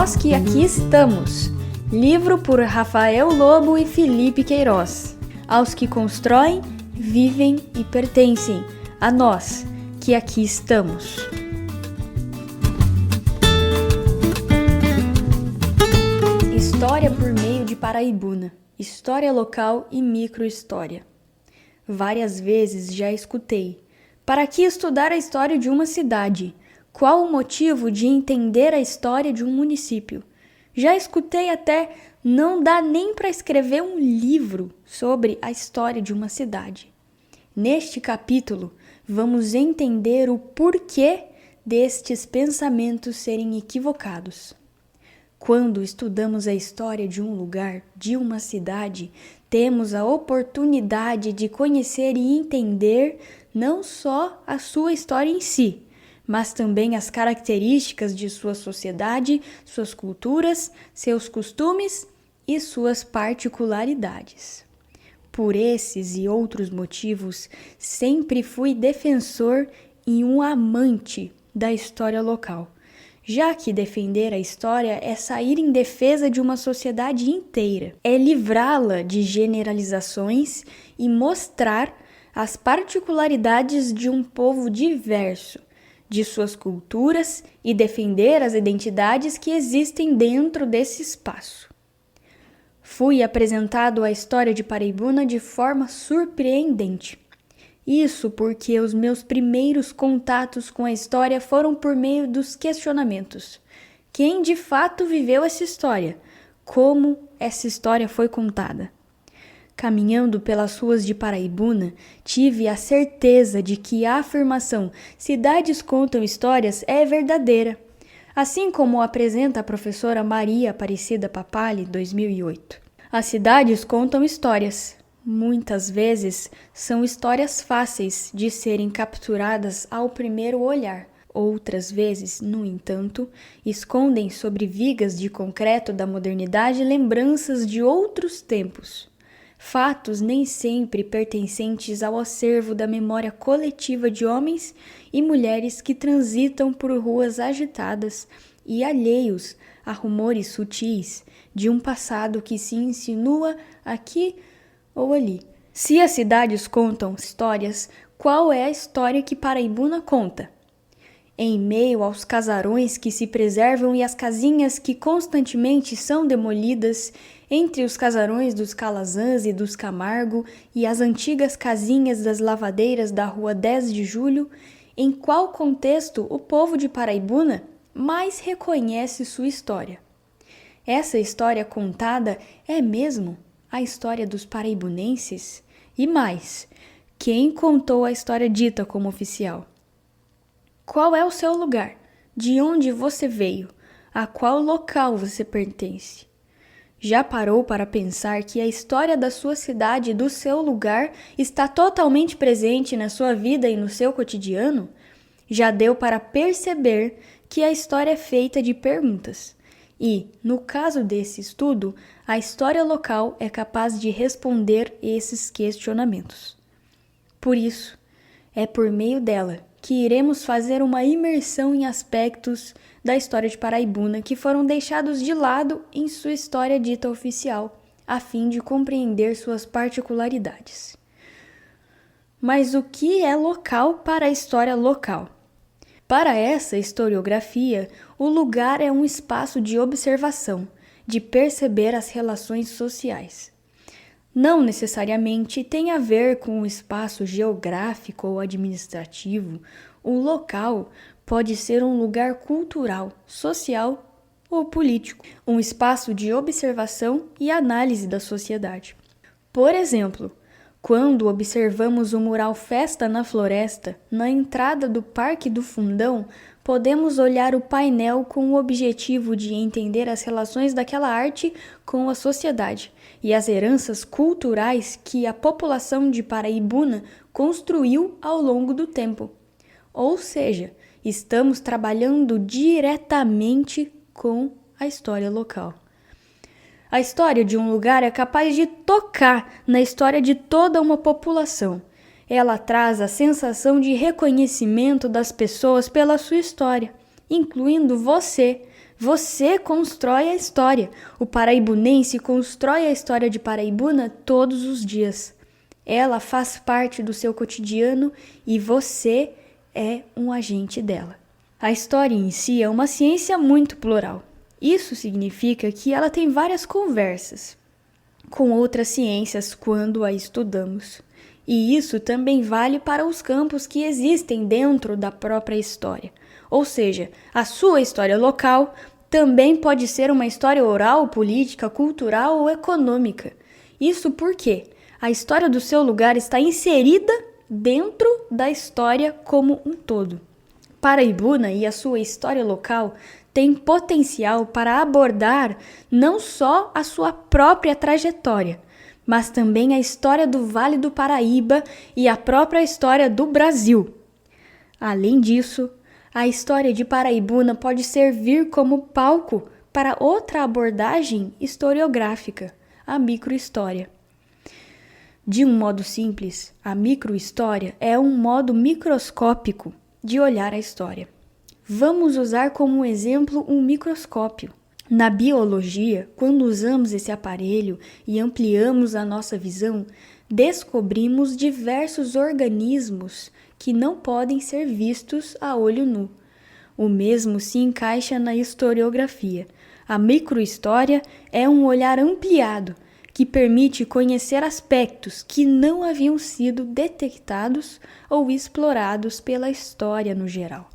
Nós que aqui estamos. Livro por Rafael Lobo e Felipe Queiroz. Aos que constroem, vivem e pertencem. A nós que aqui estamos. História por meio de Paraibuna. História local e microhistória. Várias vezes já escutei. Para que estudar a história de uma cidade? Qual o motivo de entender a história de um município? Já escutei até, não dá nem para escrever um livro sobre a história de uma cidade. Neste capítulo, vamos entender o porquê destes pensamentos serem equivocados. Quando estudamos a história de um lugar, de uma cidade, temos a oportunidade de conhecer e entender não só a sua história em si, mas também as características de sua sociedade, suas culturas, seus costumes e suas particularidades. Por esses e outros motivos, sempre fui defensor e um amante da história local, já que defender a história é sair em defesa de uma sociedade inteira, é livrá-la de generalizações e mostrar as particularidades de um povo diverso, de suas culturas e defender as identidades que existem dentro desse espaço. Fui apresentado à história de Paraibuna de forma surpreendente. Isso porque os meus primeiros contatos com a história foram por meio dos questionamentos. Quem de fato viveu essa história? Como essa história foi contada? Caminhando pelas ruas de Paraibuna, tive a certeza de que a afirmação "cidades contam histórias" é verdadeira, assim como apresenta a professora Maria Aparecida Papali, 2008. As cidades contam histórias. Muitas vezes são histórias fáceis de serem capturadas ao primeiro olhar. Outras vezes, no entanto, escondem sobre vigas de concreto da modernidade lembranças de outros tempos. Fatos nem sempre pertencentes ao acervo da memória coletiva de homens e mulheres que transitam por ruas agitadas e alheios a rumores sutis de um passado que se insinua aqui ou ali. Se as cidades contam histórias, qual é a história que Paraibuna conta? Em meio aos casarões que se preservam e as casinhas que constantemente são demolidas, entre os casarões dos Calazans e dos Camargo e as antigas casinhas das lavadeiras da rua 10 de Julho, em qual contexto o povo de Paraibuna mais reconhece sua história? Essa história contada é mesmo a história dos paraibunenses? E mais, quem contou a história dita como oficial? Qual é o seu lugar? De onde você veio? A qual local você pertence? Já parou para pensar que a história da sua cidade e do seu lugar está totalmente presente na sua vida e no seu cotidiano? Já deu para perceber que a história é feita de perguntas. E, no caso desse estudo, a história local é capaz de responder esses questionamentos. Por isso, é por meio dela que iremos fazer uma imersão em aspectos da história de Paraibuna que foram deixados de lado em sua história dita oficial, a fim de compreender suas particularidades. Mas o que é local para a história local? Para essa historiografia, o lugar é um espaço de observação, de perceber as relações sociais. Não necessariamente tem a ver com o espaço geográfico ou administrativo. O local pode ser um lugar cultural, social ou político, um espaço de observação e análise da sociedade. Por exemplo, quando observamos o mural Festa na Floresta, na entrada do Parque do Fundão, podemos olhar o painel com o objetivo de entender as relações daquela arte com a sociedade e as heranças culturais que a população de Paraibuna construiu ao longo do tempo. Ou seja, estamos trabalhando diretamente com a história local. A história de um lugar é capaz de tocar na história de toda uma população. Ela traz a sensação de reconhecimento das pessoas pela sua história, incluindo você, Você constrói a história. O paraibunense constrói a história de Paraibuna todos os dias. Ela faz parte do seu cotidiano e você é um agente dela. A história em si é uma ciência muito plural. Isso significa que ela tem várias conversas com outras ciências quando a estudamos. E isso também vale para os campos que existem dentro da própria história. Ou seja, a sua história local também pode ser uma história oral, política, cultural ou econômica. Isso porque a história do seu lugar está inserida dentro da história como um todo. Paraibuna e a sua história local têm potencial para abordar não só a sua própria trajetória, mas também a história do Vale do Paraíba e a própria história do Brasil. Além disso, a história de Paraibuna pode servir como palco para outra abordagem historiográfica, a microhistória. De um modo simples, a microhistória é um modo microscópico de olhar a história. Vamos usar como exemplo um microscópio. Na biologia, quando usamos esse aparelho e ampliamos a nossa visão, descobrimos diversos organismos que não podem ser vistos a olho nu. O mesmo se encaixa na historiografia. A microhistória é um olhar ampliado que permite conhecer aspectos que não haviam sido detectados ou explorados pela história no geral.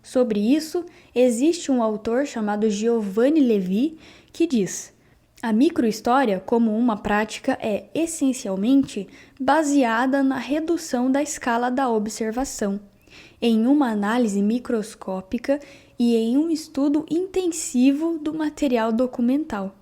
Sobre isso, existe um autor chamado Giovanni Levi que diz: a microhistória, como uma prática, é essencialmente baseada na redução da escala da observação, em uma análise microscópica e em um estudo intensivo do material documental.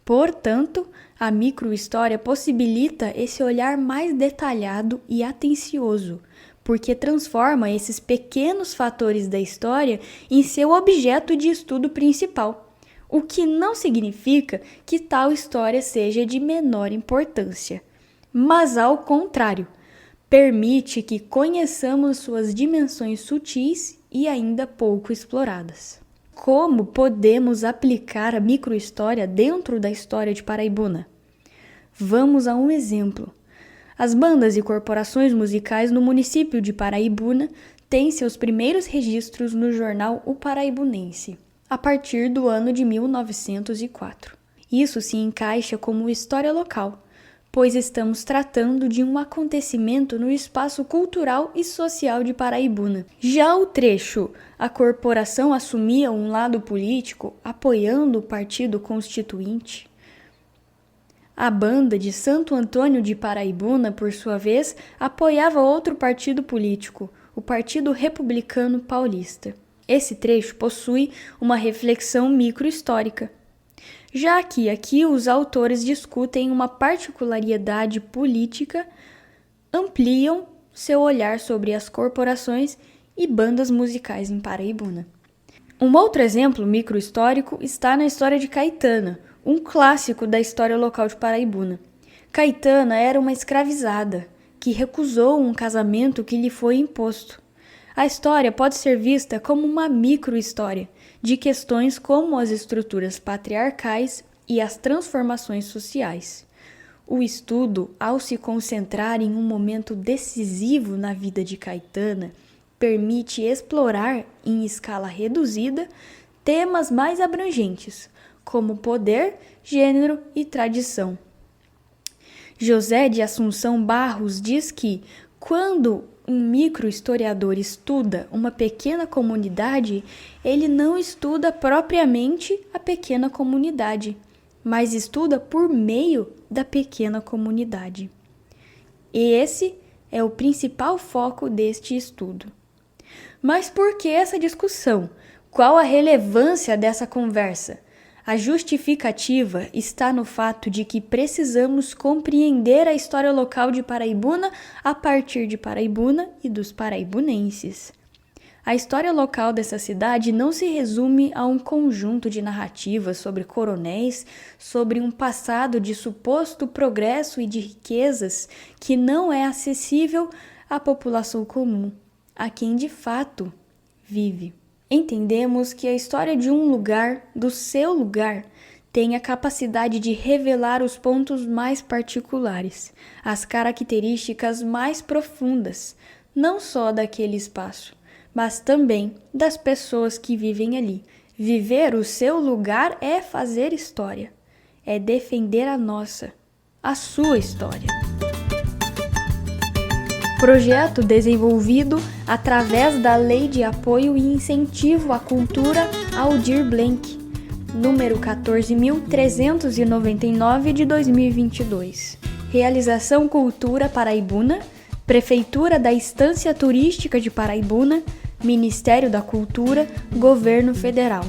Portanto, a microhistória possibilita esse olhar mais detalhado e atencioso, porque transforma esses pequenos fatores da história em seu objeto de estudo principal, o que não significa que tal história seja de menor importância, mas ao contrário, permite que conheçamos suas dimensões sutis e ainda pouco exploradas. Como podemos aplicar a microhistória dentro da história de Paraibuna? Vamos a um exemplo. As bandas e corporações musicais no município de Paraibuna têm seus primeiros registros no jornal O Paraibunense, a partir do ano de 1904. Isso se encaixa como história local, pois estamos tratando de um acontecimento no espaço cultural e social de Paraibuna. Já o trecho "A corporação assumia um lado político, apoiando o Partido Constituinte", a banda de Santo Antônio de Paraibuna, por sua vez, apoiava outro partido político, o Partido Republicano Paulista. Esse trecho possui uma reflexão microhistórica, já que aqui os autores discutem uma particularidade política, ampliam seu olhar sobre as corporações e bandas musicais em Paraibuna. Um outro exemplo microhistórico está na história de Caetana, um clássico da história local de Paraibuna. Caetana era uma escravizada que recusou um casamento que lhe foi imposto. A história pode ser vista como uma microhistória de questões como as estruturas patriarcais e as transformações sociais. O estudo, ao se concentrar em um momento decisivo na vida de Caetana, permite explorar, em escala reduzida, temas mais abrangentes, como poder, gênero e tradição. José de Assunção Barros diz que, quando um microhistoriador estuda uma pequena comunidade, ele não estuda propriamente a pequena comunidade, mas estuda por meio da pequena comunidade. E esse é o principal foco deste estudo. Mas por que essa discussão? Qual a relevância dessa conversa? A justificativa está no fato de que precisamos compreender a história local de Paraibuna a partir de Paraibuna e dos paraibunenses. A história local dessa cidade não se resume a um conjunto de narrativas sobre coronéis, sobre um passado de suposto progresso e de riquezas que não é acessível à população comum, a quem de fato vive. Entendemos que a história de um lugar, do seu lugar, tem a capacidade de revelar os pontos mais particulares, as características mais profundas, não só daquele espaço, mas também das pessoas que vivem ali. Viver o seu lugar é fazer história, é defender a nossa, a sua história. Projeto desenvolvido através da Lei de Apoio e Incentivo à Cultura Aldir Blanc, número 14.399 de 2022. Realização Cultura Paraibuna, Prefeitura da Estância Turística de Paraibuna, Ministério da Cultura, Governo Federal.